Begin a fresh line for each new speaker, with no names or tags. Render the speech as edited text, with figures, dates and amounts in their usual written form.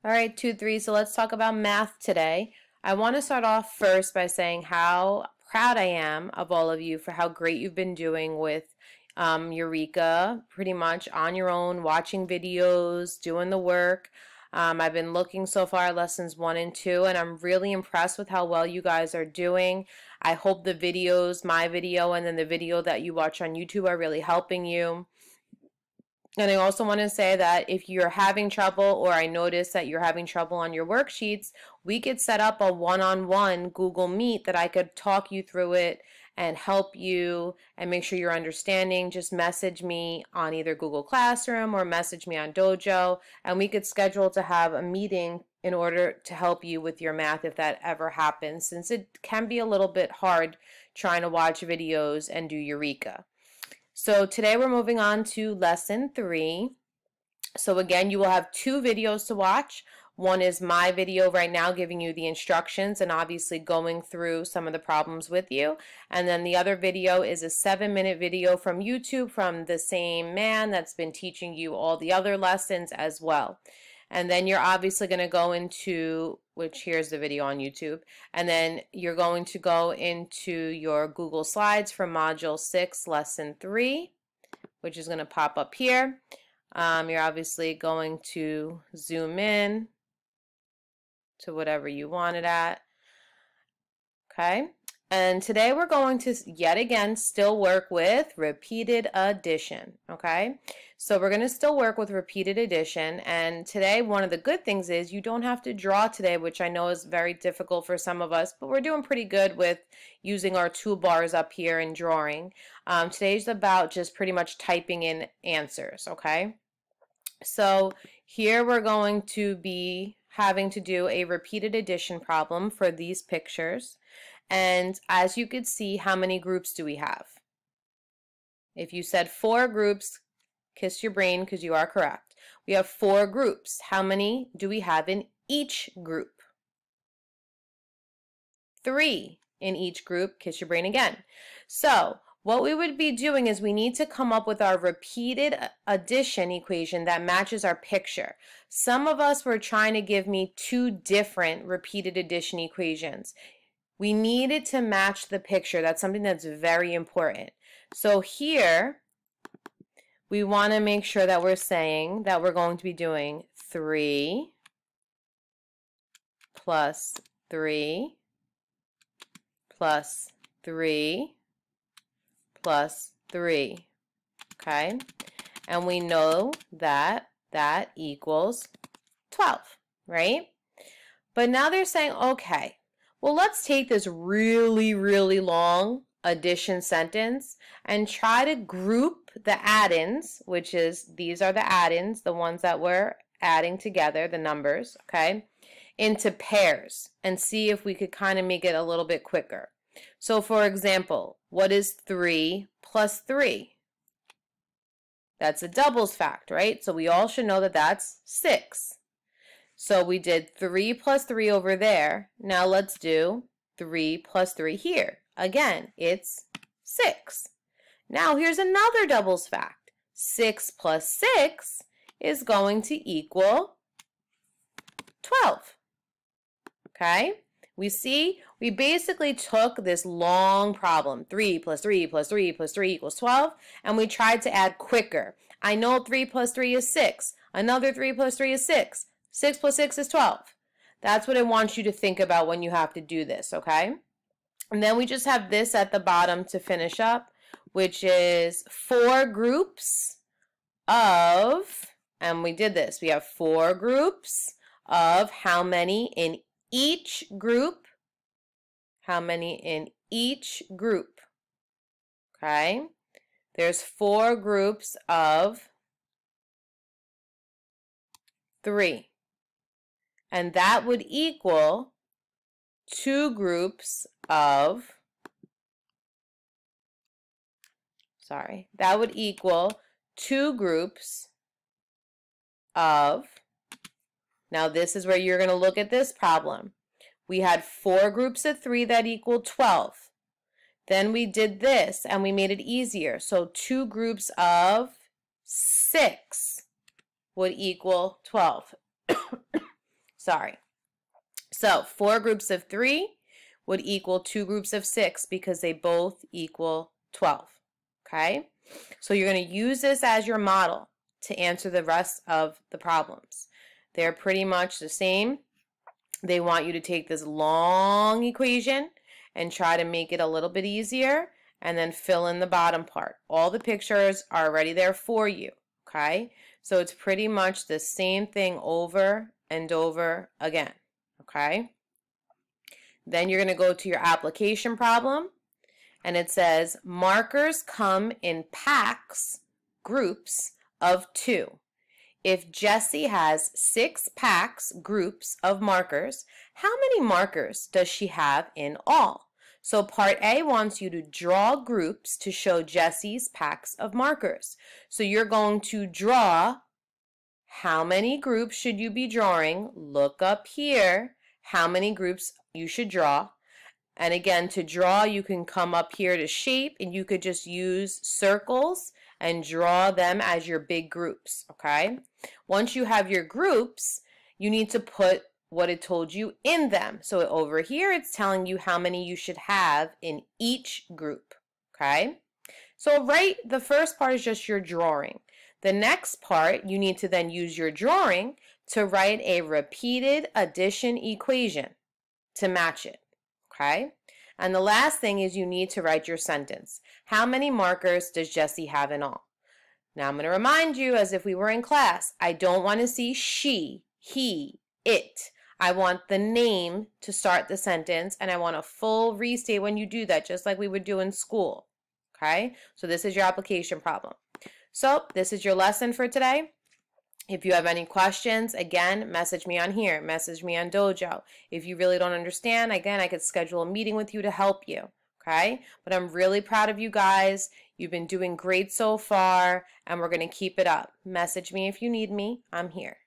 All right, 2-3, so let's talk about math today. I want to start off first by saying how proud I am of all of you for how great you've been doing with Eureka, pretty much on your own, watching videos, doing the work. I've been looking so far at lessons 1 and 2, and I'm really impressed with how well you guys are doing. I hope the videos, my video, and then the video that you watch on YouTube are really helping you. And I also want to say that if you're having trouble, or I notice that you're having trouble on your worksheets, we could set up a one-on-one Google Meet that I could talk you through it and help you and make sure you're understanding. Just message me on either Google Classroom or message me on Dojo, and we could schedule to have a meeting in order to help you with your math if that ever happens, since it can be a little bit hard trying to watch videos and do Eureka. So today we're moving on to lesson 3. So again, you will have 2 videos to watch. One is my video right now giving you the instructions and obviously going through some of the problems with you. And then the other video is a 7-minute video from YouTube from the same man that's been teaching you all the other lessons as well. And then you're obviously going to go into, which here's the video on YouTube, and then you're going to go into your Google Slides for Module 6, Lesson 3, which is going to pop up here. You're obviously going to zoom in to whatever you want it at. Okay. And today we're going to, yet again, still work with repeated addition, okay? So we're going to still work with repeated addition, and today one of the good things is you don't have to draw today, which I know is very difficult for some of us, but we're doing pretty good with using our toolbars up here and drawing. Today's about just pretty much typing in answers, okay? So here we're going to be having to do a repeated addition problem for these pictures. And as you could see, how many groups do we have? If you said 4 groups, kiss your brain because you are correct. We have 4 groups. How many do we have in each group? 3 in each group. Kiss your brain again. So what we would be doing is we need to come up with our repeated addition equation that matches our picture. Some of us were trying to give me 2 different repeated addition equations. We needed to match the picture. That's something that's very important. So here, we want to make sure that we're saying that we're going to be doing 3 plus 3 plus 3 plus 3, okay? And we know that that equals 12, right? But now they're saying, okay, well, let's take this really, really long addition sentence and try to group the add-ins, which is, these are the add-ins, the ones that we're adding together, the numbers, okay, into pairs and see if we could kind of make it a little bit quicker. So for example, what is 3 plus 3? That's a doubles fact, right? So we all should know that that's 6. So we did 3 plus 3 over there. Now let's do 3 plus 3 here. Again, it's 6. Now here's another doubles fact. 6 plus 6 is going to equal 12. Okay? We see we basically took this long problem, 3 plus 3 plus 3 plus 3 equals 12, and we tried to add quicker. I know 3 plus 3 is 6. Another 3 plus 3 is 6. 6 plus 6 is 12. That's what I want you to think about when you have to do this, okay? And then we just have this at the bottom to finish up, which is 4 groups of, and we did this, we have 4 groups of how many in each group? How many in each group? Okay? There's 4 groups of 3. And that would equal 2 groups of, that would equal 2 groups of, now this is where you're going to look at this problem. We had 4 groups of 3 that equaled 12. Then we did this and we made it easier. So 2 groups of 6 would equal 12. Sorry. So 4 groups of 3 would equal 2 groups of 6 because they both equal 12. Okay? So you're going to use this as your model to answer the rest of the problems. They're pretty much the same. They want you to take this long equation and try to make it a little bit easier and then fill in the bottom part. All the pictures are already there for you. Okay? So it's pretty much the same thing over and over again. Okay? Then you're going to go to your application problem, and it says markers come in packs, groups of 2. If Jessie has 6 packs, groups of markers, how many markers does she have in all? So part A wants you to draw groups to show Jessie's packs of markers. So you're going to draw. How many groups should you be drawing? Look up here how many groups you should draw. And again, to draw, you can come up here to shape, and you could just use circles and draw them as your big groups, okay? Once you have your groups, you need to put what it told you in them. So over here, it's telling you how many you should have in each group, okay? So the first part is just your drawing. The next part, you need to then use your drawing to write a repeated addition equation to match it, okay? And the last thing is you need to write your sentence. How many markers does Jessie have in all? Now I'm going to remind you, as if we were in class, I don't want to see she, he, it. I want the name to start the sentence, and I want a full restate when you do that, just like we would do in school, okay? So this is your application problem. So this is your lesson for today. If you have any questions, again, message me on here. Message me on Dojo. If you really don't understand, again, I could schedule a meeting with you to help you, okay? But I'm really proud of you guys. You've been doing great so far, and we're going to keep it up. Message me if you need me. I'm here.